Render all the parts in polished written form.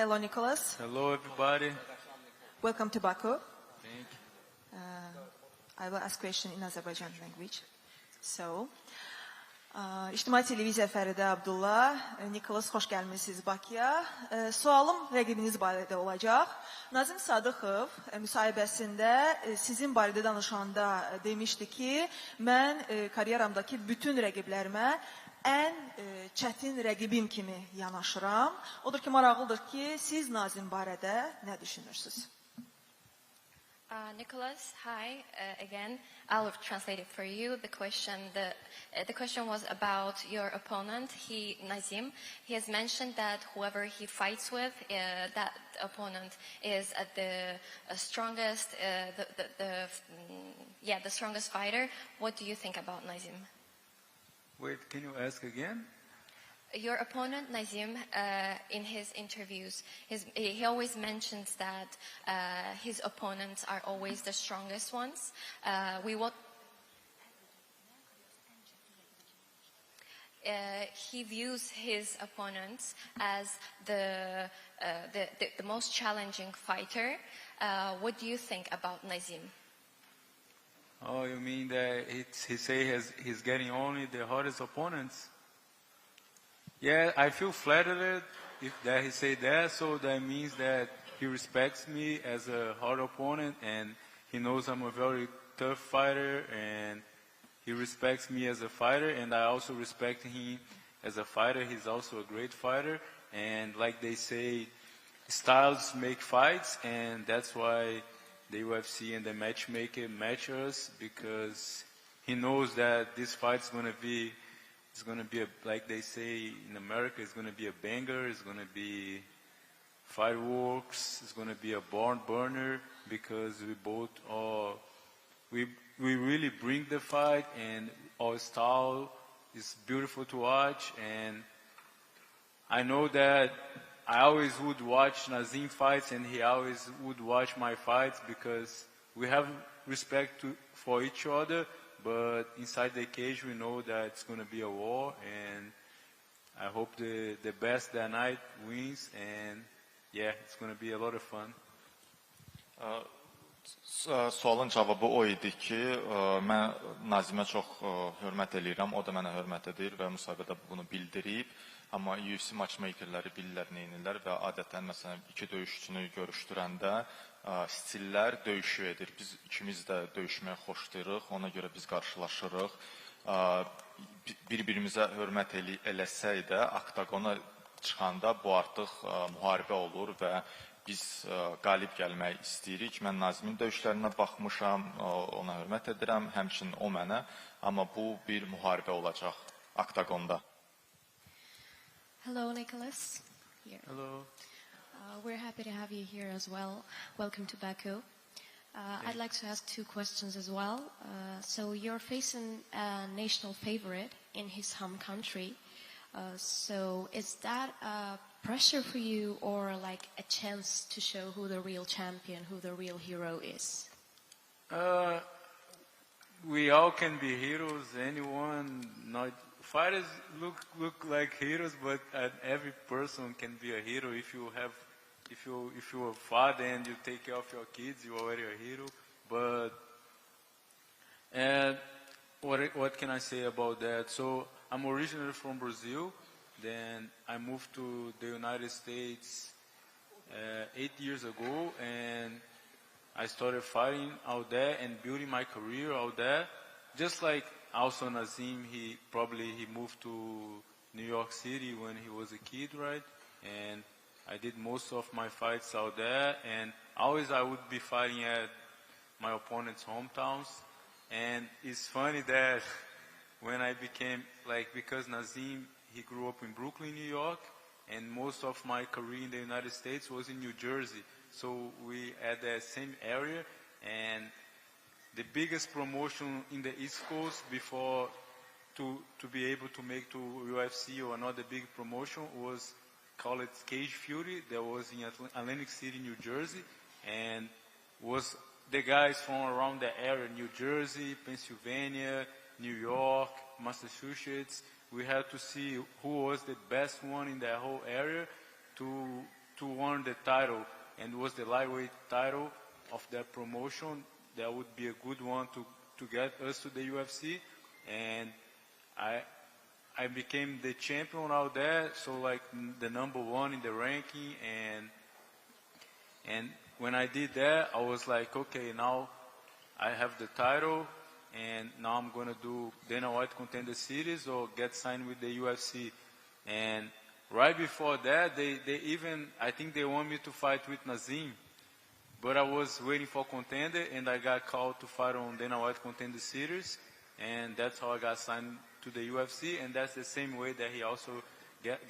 Hello, Nicholas. Hello, everybody. Welcome to Baku. Thank you. I will ask question in Azerbaycan language. So, İctimai Televiziya Fəridi Abdullah, Nicholas, xoş gəlmisiniz Bakıya. Sualım rəqibiniz barədə olacaq. Nazim Sadıxov müsahibəsində sizin barədə danışanda demişdi ki, mən karyeramdakı bütün rəqiblərimə ən çətin rəqibim kimi yanaşıram. Odur ki, maraqlıdır ki, siz Nazim barədə nə düşünürsünüz? Nicholas, hi again. I'll translate it for you. The question was about your opponent, Nazim. He has mentioned that whoever he fights with, that opponent is the strongest, the strongest fighter. What do you think about Nazim? Wait, can you ask again? Your opponent, Nazim, in his interviews, he always mentions that his opponents are always the strongest ones. He views his opponents as the most challenging fighter. What do you think about Nazim? Oh, you mean that he say he's getting only the hardest opponents? Yeah, I feel flattered that he say that, so that means that he respects me as a hard opponent and he knows I'm a very tough fighter and he respects me as a fighter and I also respect him as a fighter. He's also a great fighter and like they say, styles make fights and that's why the UFC and the matchmaker match us because he knows that this fight's going to be like they say in America, it's going to be a banger, it's going to be fireworks, it's going to be a barn burner because we both we really bring the fight and our style is beautiful to watch and I know that I always would watch Nazim fights and he always would watch my fights because we have respect for each other. But inside the cage, we know that it's going to be a war, and I hope the best that night wins, and yeah, it's going to be a lot of fun. Sualın cavabı o idi ki, mən Nazimə çox hörmət edirəm, o da mənə hörmət edir və müsahibədə bunu bildirib. Amma UFC matchmakerləri bilirlər, neynirlər və adətən məsələn iki döyüşçünü görüşdürəndə stillər döyüşü edir. Biz ikimiz də döyüşməyə xoşlayırıq, ona görə biz qarşılaşırıq. Bir-birimizə hörmət eləsək də, oktagona çıxanda bu artıq müharibə olur və biz qalib gəlmək istəyirik. Mən Nazimin döyüşlərinə baxmışam, ona hörmət edirəm, həmçinin o mənə, amma bu bir müharibə olacaq oktagonda. Hello, Nicholas. Here. Hello. We're happy to have you here as well. Welcome to Baku. I'd like to ask two questions as well. So you're facing a national favorite in his home country. So is that a pressure for you or like a chance to show who the real champion, who the real hero is? We all can be heroes. Anyone, not fighters look like heroes, but every person can be a hero. If you're a father and you take care of your kids, you're already a hero. But and what can I say about that? So I'm originally from Brazil. Then I moved to the United States 8 years ago, and I started fighting out there and building my career out there. Just like also Nazim, he moved to New York City when he was a kid, right? And I did most of my fights out there, and always I would be fighting at my opponent's hometowns. And it's funny that when I became, because Nazim, he grew up in Brooklyn, New York, and most of my career in the United States was in New Jersey. So we had the same area, and the biggest promotion in the East Coast before to be able to make to UFC or another big promotion was called Cage Fury. That was in Atlantic City, New Jersey, and was the guys from around the area, New Jersey, Pennsylvania, New York, Massachusetts. We had to see who was the best one in that whole area to to win the title, and it was the lightweight title of that promotion. That would be a good one to get us to the UFC, and I became the champion out there, so like the number one in the ranking, and when I did that, I was like, okay, now I have the title, and now I'm gonna do Dana White Contender Series or get signed with the UFC. And right before that, they even, I think they want me to fight with Nazim, but I was waiting for Contender, and I got called to fight on Dana White Contender Series, and that's how I got signed to the UFC, and that's the same way that he also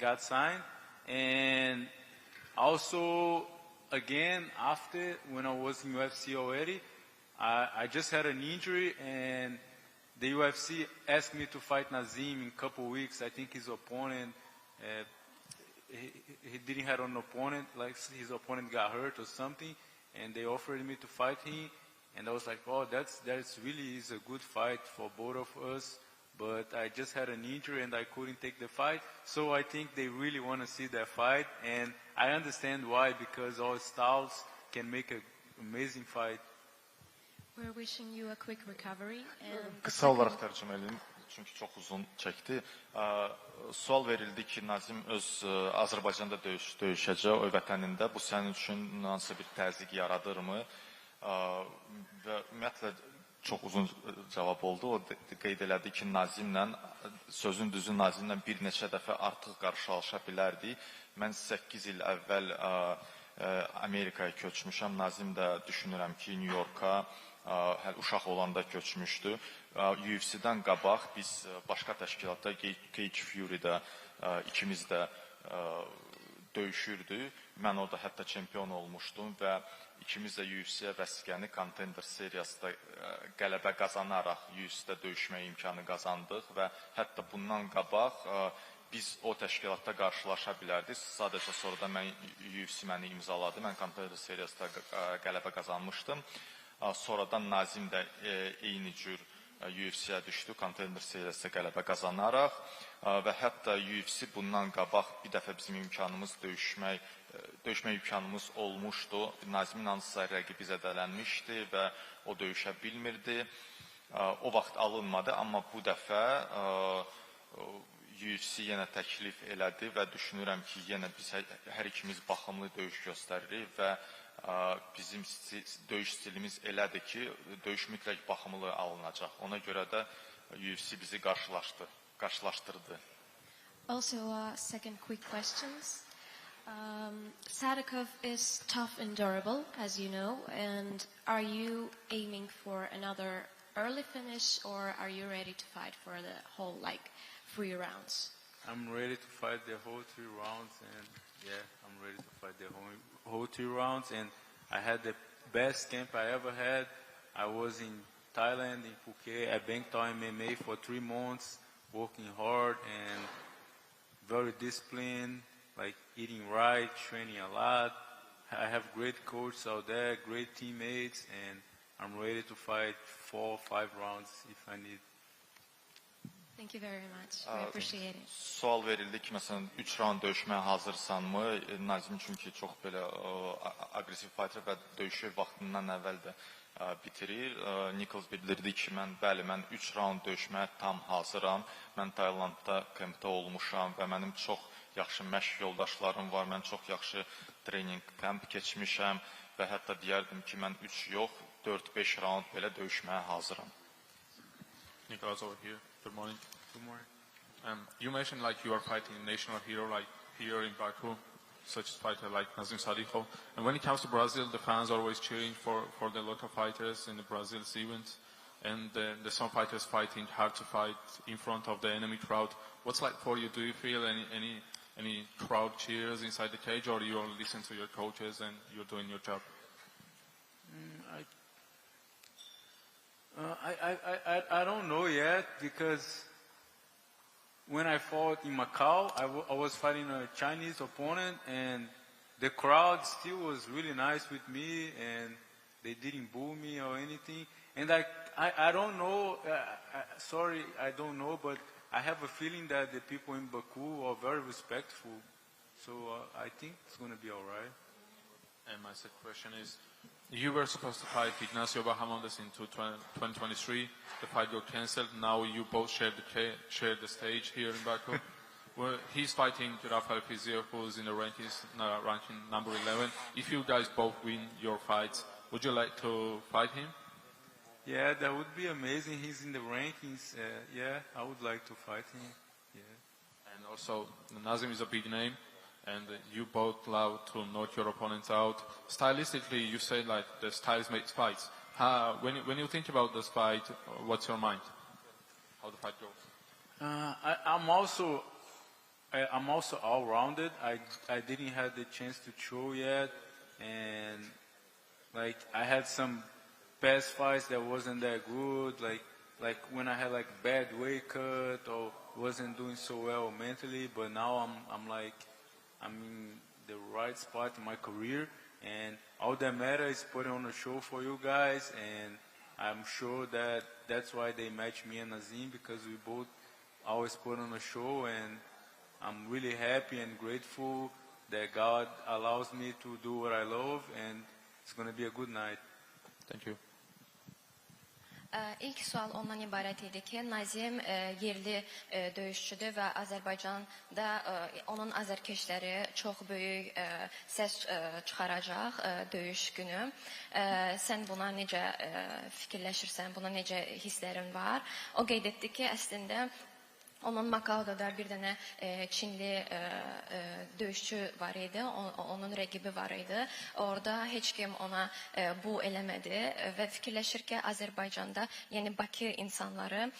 got signed. And also, again, after, when I was in UFC already, I just had an injury, and the UFC asked me to fight Nazim in a couple weeks. I think his opponent, he didn't have an opponent, like his opponent got hurt or something, and they offered me to fight him, and I was like, oh, that's really is a good fight for both of us, but I just had an injury and I couldn't take the fight, so I think they really want to see that fight, and I understand why, because all styles can make an amazing fight. We're wishing you a quick recovery. And Kısa olarak tərcümə edeyim, çünki çox uzun çəkdi. Sual verildi ki, Nazim öz Azərbaycanda döyüşəcək, o vətənində. Bu sənin üçün hansısa bir təzyiq yaradırmı? Və ümumiyyətlə çox uzun cavab oldu. O qeyd elədi ki, Nazimlə, sözün düzü Nazimlə bir neçə dəfə artıq qarşılaşa bilərdik. Mən 8 il əvvəl Amerikaya köçmüşəm. Nazim də düşünürəm ki, New York'a uşaq olanda köçmüşdü. UFC-dən qabaq biz başqa təşkilatda Cage Fury-də ikimiz də döyüşürdük. Mən orada hətta çempion olmuşdum və ikimiz də UFC-yə vəsiqəni Contender seriyasında qələbə qazanaraq UFC-də döyüşmək imkanı qazandıq və hətta bundan qabaq biz o təşkilatda qarşılaşa bilərdik. Sadəcə sonra da UFC məni imzaladı. Mən Contender seriyasında qələbə qazanmışdım. Sonradan Nazim də eyni cür UFC-yə düşdü, Contender seriyasında qələbə qazanaraq və hətta UFC bundan qabaq bir dəfə bizim imkanımız döyüşmək imkanımız olmuşdu. Nazimin hansısa rəqibi zədələnmişdi və o döyüşə bilmirdi. O vaxt alınmadı, amma bu dəfə UFC yenə təklif elədi və düşünürəm ki, yenə biz hər ikimiz baxımlı döyüş göstəririk və bizim döyüş stilimiz elədir ki, döyüş mütləq baxımlı alınacaq. Ona görə də UFC bizi qarşılaşdırdı. Also, second quick questions. Sadikov is tough and durable, as you know, and are you aiming for another early finish, or are you ready to fight for the whole, 3 rounds? I'm ready to fight the whole 3 rounds, and yeah, I'm ready to fight the whole 3 rounds, and I had the best camp I ever had. I was in Thailand, in Phuket, at Bangtao MMA for 3 months, working hard and very disciplined, like eating right, training a lot. I have great coaches out there, great teammates, and I'm ready to fight 4 or 5 rounds if I need. Thank you very much. We appreciate it. Sual verildi ki, məsələn, 3 round döyüşməyə hazırsanmı? Nazim çünki çox belə agresiv fighter və döyüşü vaxtından əvvəl də bitirir. Nichols bildirdi ki, bəli, mən 3 round döyüşməyə tam hazıram. Mən Taylandda kampda olmuşam və mənim çox yaxşı məşq yoldaşlarım var. Mən çox yaxşı training kamp keçmişəm və hətta deyərdim ki, mən 3 yox, 4-5 round belə döyüşməyə hazıram. Nicholas over here. Good morning. Good morning. You mentioned you are fighting a national hero here in Baku, such as fighter like Nazim Sadikov. And when it comes to Brazil, the fans are always cheering for the local fighters in the Brazil's events. And the some fighters fighting hard to fight in front of the enemy crowd. What's like for you? Do you feel any crowd cheers inside the cage, or you only listen to your coaches and you're doing your job? I don't know yet, because when I fought in Macau, I was fighting a Chinese opponent, and the crowd still was really nice with me, and they didn't boo me or anything. And I don't know, I don't know, but I have a feeling that the people in Baku are very respectful. So I think it's going to be all right. And my second question is, you were supposed to fight Ignacio Bahamondes in 2023. The fight got cancelled. Now you both share the stage here in Baku. Well, he's fighting Rafael Fiziev, who's in the ranking number 11. If you guys both win your fights, would you like to fight him? Yeah, that would be amazing. He's in the rankings. Yeah, I would like to fight him. Yeah. And also, Nazim is a big name, and you both love to knock your opponents out. Stylistically, you say like the styles make fights. When you think about this fight, what's your mind? How the fight goes? I'm also all-rounded. I didn't have the chance to throw yet, and like I had some past fights that wasn't that good. Like when I had like bad weight cut or wasn't doing so well mentally. But now I'm in the right spot in my career, and all that matters is putting on a show for you guys. And I'm sure that that's why they match me and Nazim, because we both always put on a show. And I'm really happy and grateful that God allows me to do what I love, and it's going to be a good night. Thank you. İlk sual ondan ibarət idi ki, Nazim yerli döyüşçüdür və Azərbaycanda onun azərkeşləri çox böyük səs çıxaracaq döyüş günü. Sən buna necə fikirləşirsən, buna necə hisslərin var? O qeyd etdi ki, əslində onun Makao'da bir dənə Çinli döyüşçü var idi, onun rəqibi var idi. Orada heç kim ona bu eləmədi və fikirləşir ki, Azərbaycanda, yəni Bakı insanları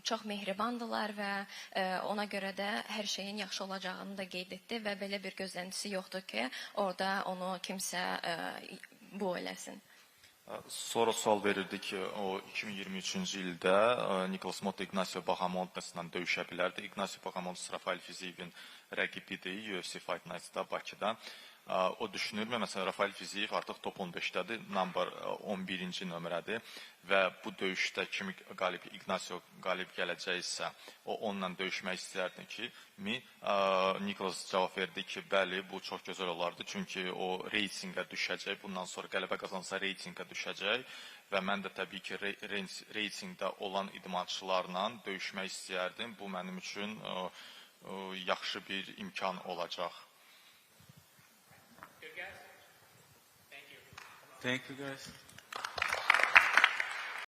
çox mehribandılar və ona görə də hər şeyin yaxşı olacağını da qeyd etdi və belə bir gözləntisi yoxdur ki, orada onu kimsə bu eləsin. Sonra sual verirdi ki, o 2023-cü ildə Nicholas Motta Ignacio Bahamondes'la döyüşə bilərdi. Ignacio Bahamondes Rafael Fiziev'in rəqibidir UFC Fight Nights-da Bakıda. O düşünür və məsələn Rafael Fiziev artıq top 15-dədir, number 11-ci nömrədir və bu döyüşdə kimi Ignacio qalib gələcəksə, o onunla döyüşmək istəyərdi ki, Nicholas cavab verdi ki, bəli, bu çox gözəl olardı, çünki o reytingə düşəcək, bundan sonra qələbə qazansa reytingə düşəcək və mən də təbii ki, reytingdə olan idmançılarla döyüşmək istəyərdim. Bu mənim üçün yaxşı bir imkan olacaq. Thank you, guys.